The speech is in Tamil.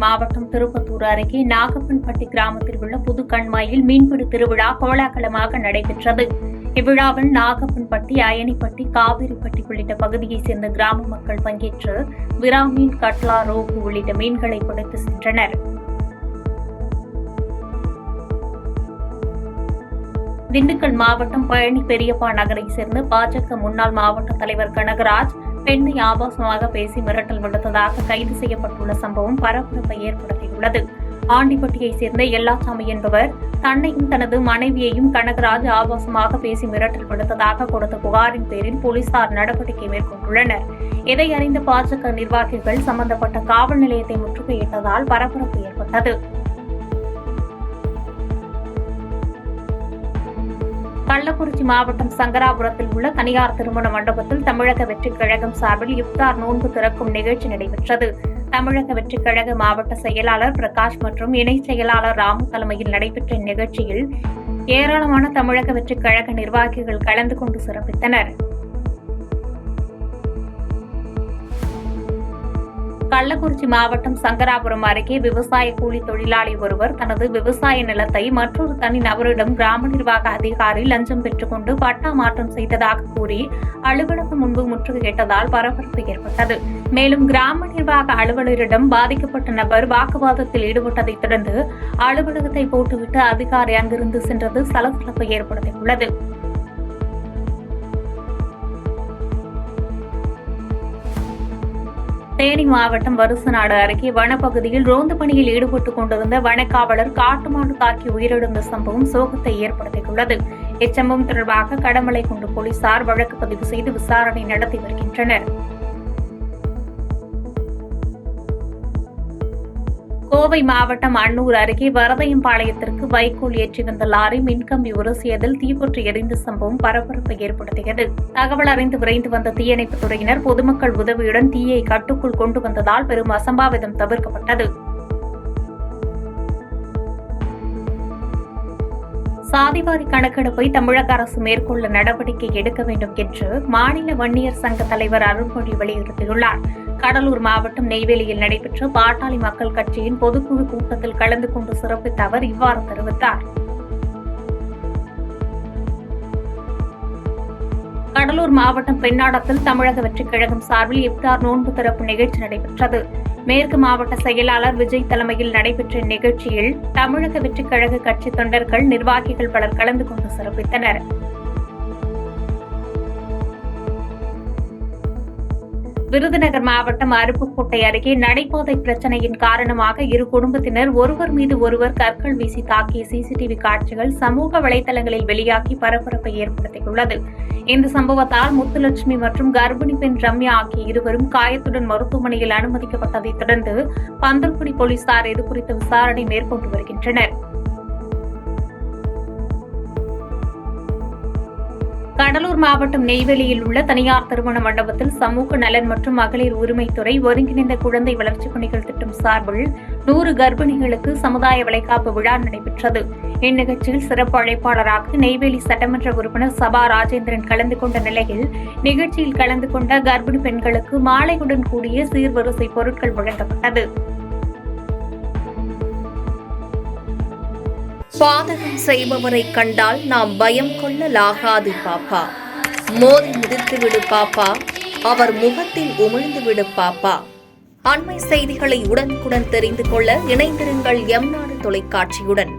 மாவட்டம் திருப்பத்தூர் அருகே நாகப்பன்பட்டி கிராமத்தில் உள்ள புது கண்மாயில் மீன்பிடி திருவிழா கோலாகலமாக நடைபெற்றது. இவ்விழாவில் நாகப்பன்பட்டி, அயனிப்பட்டி, காவிரிப்பட்டி உள்ளிட்ட பகுதியைச் சேர்ந்த கிராம மக்கள் பங்கேற்று விராமீன், கட்லா, ரோகு உள்ளிட்ட மீன்களை பிடித்து சென்றனர். திண்டுக்கல் மாவட்டம் பழனி பெரியப்பா நகரைச் சேர்ந்த பாஜக முன்னாள் மாவட்ட தலைவர் கனகராஜ் பெண்ணை ஆபாசமாக பேசி மிரட்டல் விடுத்ததாக கைது செய்யப்பட்டுள்ள சம்பவம் பரபரப்பை ஏற்படுத்தியுள்ளது. ஆண்டிப்பட்டியைச் சேர்ந்த எல்லாசாமி என்பவர் தன்னையும் தனது மனைவியையும் கனகராஜ் ஆபாசமாக பேசி மிரட்டல் விடுத்ததாக கொடுத்த புகாரின் பேரில் போலீசார் நடவடிக்கை மேற்கொண்டுள்ளனர். இதை அறிந்த பாஜக நிர்வாகிகள் சம்பந்தப்பட்ட காவல் நிலையத்தை முற்றுகையிட்டதால் பரபரப்பு ஏற்பட்டது. கள்ளக்குறிச்சி மாவட்டம் சங்கராபுரத்தில் உள்ள தனியார் திருமண மண்டபத்தில் தமிழக வெற்றிக் கழகம் சார்பில் இப்தார் நோன்பு திறக்கும் நிகழ்ச்சி நடைபெற்றது. தமிழக வெற்றிக் கழக மாவட்ட செயலாளர் பிரகாஷ் மற்றும் இணைச் செயலாளர் ராமு தலைமையில் நடைபெற்ற இந்நிகழ்ச்சியில் ஏராளமான தமிழக வெற்றிக் கழக நிர்வாகிகள் கலந்து கொண்டு சிறப்பித்தனர். கள்ளக்குறிச்சி மாவட்டம் சங்கராபுரம் அருகே விவசாய கூலி தொழிலாளி ஒருவர் தனது விவசாய நிலத்தை மற்றொரு தனி நபரிடம் கிராம நிர்வாக அதிகாரி லஞ்சம் பெற்றுக் கொண்டு பட்டா மாற்றம் செய்ததாக கூறி அலுவலகம் முன்பு முற்றுகையிட்டதால் பரபரப்பு ஏற்பட்டது. மேலும் கிராம நிர்வாக அலுவலரிடம் பாதிக்கப்பட்ட நபர் வாக்குவாதத்தில் ஈடுபட்டதைத் தொடர்ந்து அலுவலகத்தை போட்டுவிட்டு அதிகாரி அங்கிருந்து சென்றது சலசலப்பை ஏற்படுத்தியுள்ளது. தேனி மாவட்டம் வருசநாடு அருகே வனப்பகுதியில் ரோந்து பணியில் ஈடுபட்டுக் கொண்டிருந்த வனக்காவலர் காட்டுமாடு தாக்கி உயிரிழந்த சம்பவம் சோகத்தை ஏற்படுத்தியுள்ளது. இச்சம்பவம் தொடர்பாக கடமலைக்குண்டு போலீசார் வழக்கு பதிவு செய்து விசாரணை நடத்தி வருகின்றனர். கோவை மாவட்டம் அன்னூர் அருகே வரதையம்பாளையத்திற்கு வைக்கோல் ஏற்றி வந்த லாரி மின்கம்பி உரசியதில் தீப்பற்றி எரிந்த சம்பவம் பரபரப்பை ஏற்படுத்தியது. தகவல் அறிந்து விரைந்து வந்த தீயணைப்புத் துறையினர் பொதுமக்கள் உதவியுடன் தீயை கட்டுக்குள் கொண்டு வந்ததால் பெரும் அசம்பாவிதம் தவிர்க்கப்பட்டது. சாதிவாரி கணக்கெடுப்பை தமிழக அரசு மேற்கொள்ள நடவடிக்கை எடுக்க வேண்டும் என்று மாநில வன்னியர் சங்க தலைவர் அருண்மொழி வலியுறுத்தியுள்ளார். கடலூர் மாவட்டம் நெய்வேலியில் நடைபெற்ற பாட்டாளி மக்கள் கட்சியின் பொதுக்குழு கூட்டத்தில் கலந்து கொண்டு சிறப்பித்த அவர் இவ்வாறு தெரிவித்தார். கடலூர் மாவட்டம் பெண்ணாடத்தில் தமிழக வெற்றிக் கழகம் சார்பில் இப்தார் நோன்பு திறப்பு நிகழ்ச்சி நடைபெற்றது. மேற்கு மாவட்ட செயலாளர் விஜய் தலைமையில் நடைபெற்ற நிகழ்ச்சியில் தமிழக வெற்றிக் கழக கட்சி தொண்டர்கள், நிர்வாகிகள் பலர் கலந்து கொண்டு சிறப்பித்தனர். விருதுநகர் மாவட்டம் அருப்புக்கோட்டை அருகே நடைபாதை பிரச்சினையின் காரணமாக இரு குடும்பத்தினர் ஒருவர் மீது ஒருவர் கற்கள் வீசி தாக்கிய சிசிடிவி காட்சிகள் சமூக வலைதளங்களில் வெளியாகி பரபரப்பை ஏற்படுத்தியுள்ளது. இந்த சம்பவத்தால் முத்துலட்சுமி மற்றும் கர்ப்பிணி பெண் ரம்யா ஆகிய இருவரும் காயத்துடன் மருத்துவமனையில் அனுமதிக்கப்பட்டதைத் தொடர்ந்து பந்தல்குடி போலீசார் இதுகுறித்து விசாரணை மேற்கொண்டு வருகின்றனர். கடலூர் மாவட்டம் நெய்வேலியில் உள்ள தனியார் திருமண மண்டபத்தில் சமூக நலன் மற்றும் மகளிர் உரிமைத்துறை ஒருங்கிணைந்த குழந்தை வளர்ச்சிப் பணிகள் திட்டம் சார்பில் 100 கர்ப்பிணிகளுக்கு சமுதாய வளைகாப்பு விழா நடைபெற்றது. இந்நிகழ்ச்சியில் சிறப்பு அழைப்பாளராக நெய்வேலி சட்டமன்ற உறுப்பினர் சபா ராஜேந்திரன் கலந்து கொண்ட நிலையில் நிகழ்ச்சியில் கலந்து கொண்ட கர்ப்பிணி பெண்களுக்கு மாலையுடன் கூடிய சீர்வரிசை பொருட்கள் வழங்கப்பட்டது. பாதகம் செய்பவரை கண்டால் நாம் பயம் கொள்ளலாகாது பாப்பா. மோதி மிதித்துவிடு பாப்பா, அவர் முகத்தில் உமிழ்ந்துவிடு பாப்பா. அண்மை செய்திகளை உடனுக்குடன் தெரிந்து கொள்ள இணைந்திருங்கள் எம் நாடு தொலைக்காட்சியுடன்.